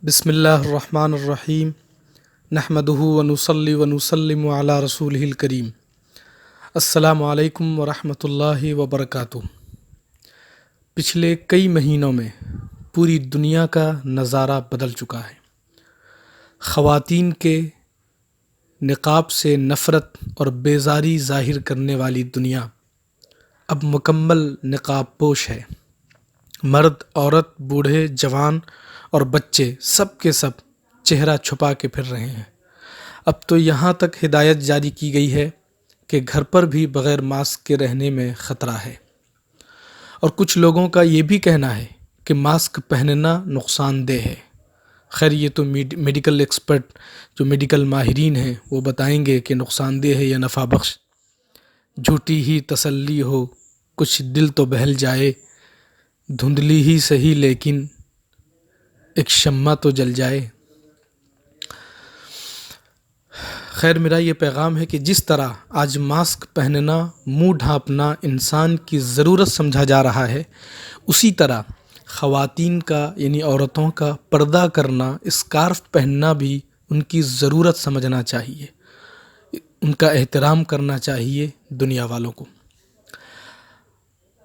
بسم اللہ الرحمن الرحیم نحمدہ ونصلی ونسلم علی رسولہ الکریم۔ السلام علیکم ورحمۃ اللہ وبرکاتہ۔ پچھلے کئی مہینوں میں پوری دنیا کا نظارہ بدل چکا ہے۔ خواتین کے نقاب سے نفرت اور بیزاری ظاہر کرنے والی دنیا اب مکمل نقاب پوش ہے۔ مرد، عورت، بوڑھے، جوان اور بچے سب کے سب چہرہ چھپا کے پھر رہے ہیں۔ اب تو یہاں تک ہدایت جاری کی گئی ہے کہ گھر پر بھی بغیر ماسک کے رہنے میں خطرہ ہے، اور کچھ لوگوں کا یہ بھی کہنا ہے کہ ماسک پہننا نقصان دہ ہے۔ خیر، یہ تو میڈیکل ایکسپرٹ، جو میڈیکل ماہرین ہیں، وہ بتائیں گے کہ نقصان دہ ہے یا نفع بخش۔ جھوٹی ہی تسلی ہو، کچھ دل تو بہل جائے، دھندلی ہی سہی لیکن ایک شمع تو جل جائے۔ خیر، میرا یہ پیغام ہے کہ جس طرح آج ماسک پہننا، منہ ڈھانپنا انسان کی ضرورت سمجھا جا رہا ہے، اسی طرح خواتین کا یعنی عورتوں کا پردہ کرنا، اسکارف پہننا بھی ان کی ضرورت سمجھنا چاہیے، ان کا احترام کرنا چاہیے دنیا والوں کو۔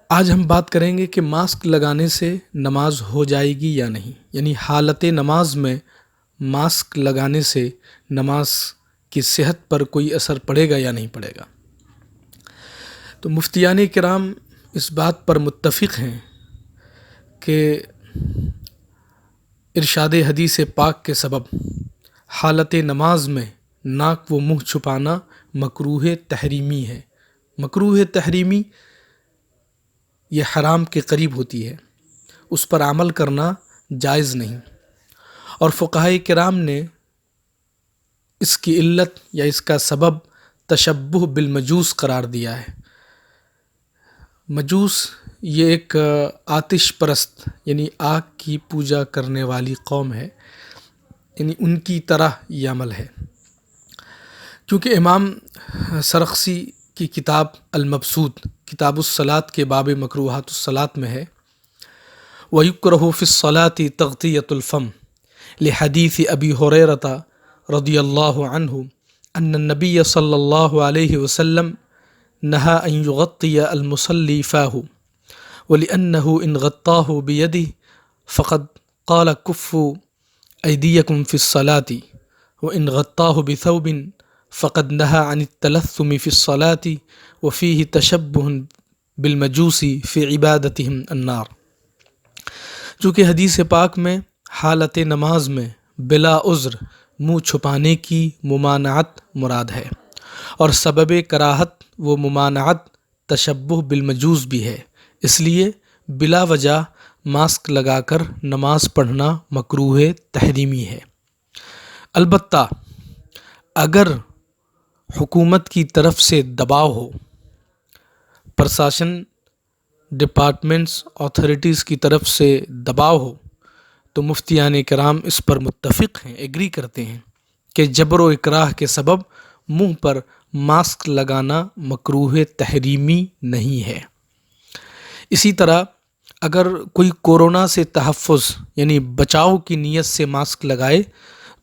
آج ہم بات کریں گے کہ ماسک لگانے سے نماز ہو جائے گی یا نہیں، یعنی حالت نماز میں ماسک لگانے سے نماز کی صحت پر کوئی اثر پڑے گا یا نہیں پڑے گا۔ تو مفتیان کرام اس بات پر متفق ہیں کہ ارشاد حدیث پاک کے سبب حالت نماز میں ناک و منہ چھپانا مکروہ تحریمی ہے۔ مکروہ تحریمی یہ حرام کے قریب ہوتی ہے، اس پر عمل کرنا جائز نہیں، اور فقہائے کرام نے اس کی علت یا اس کا سبب تشبہ بالمجوس قرار دیا ہے۔ مجوس یہ ایک آتش پرست یعنی آگ کی پوجا کرنے والی قوم ہے، یعنی ان کی طرح یہ عمل ہے۔ کیونکہ امام سرخسی کی کتاب المبسوط، کتاب الصلاۃ کے باب مکروہات الصلاۃ میں ہے، وَيُكْرَهُ فِي الصَّلَاةِ تَغْطِيَةُ الْفَمِ لِحَدِيثِ أَبِي هُرَيْرَةَ رضی اللہ عنہ أن النبي صلی اللہ علیہ وسلم نهى أن يغطي المصلي فاه ولأنه إن غطاه بيده فقد قال كفوا أيديكم في الصلاة وإن غطاه بثوب فقد نهى عن التلثم في الصلاة وفيه تشبه بالمجوس في عبادتهم النار۔ چونکہ حدیث پاک میں حالت نماز میں بلا عذر منہ چھپانے کی ممانعت مراد ہے، اور سبب کراہت وہ ممانعت تشبہ بالمجوس بھی ہے، اس لیے بلا وجہ ماسک لگا کر نماز پڑھنا مکروہ تحریمی ہے۔ البتہ اگر حکومت کی طرف سے دباؤ ہو، پرشاسن، ڈپارٹمنٹس، اتھارٹیز کی طرف سے دباؤ ہو، تو مفتیان کرام اس پر متفق ہیں، ایگری کرتے ہیں کہ جبر و اکراہ کے سبب منہ پر ماسک لگانا مکروہ تحریمی نہیں ہے۔ اسی طرح اگر کوئی کورونا سے تحفظ یعنی بچاؤ کی نیت سے ماسک لگائے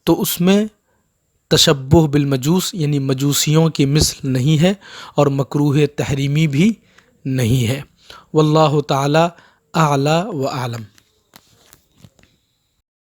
تو اس میں تشبہ بالمجوس یعنی مجوسیوں کی مثل نہیں ہے، اور مکروہ تحریمی بھی نہیں ہے۔ واللہ تعالی اعلی و اعلم۔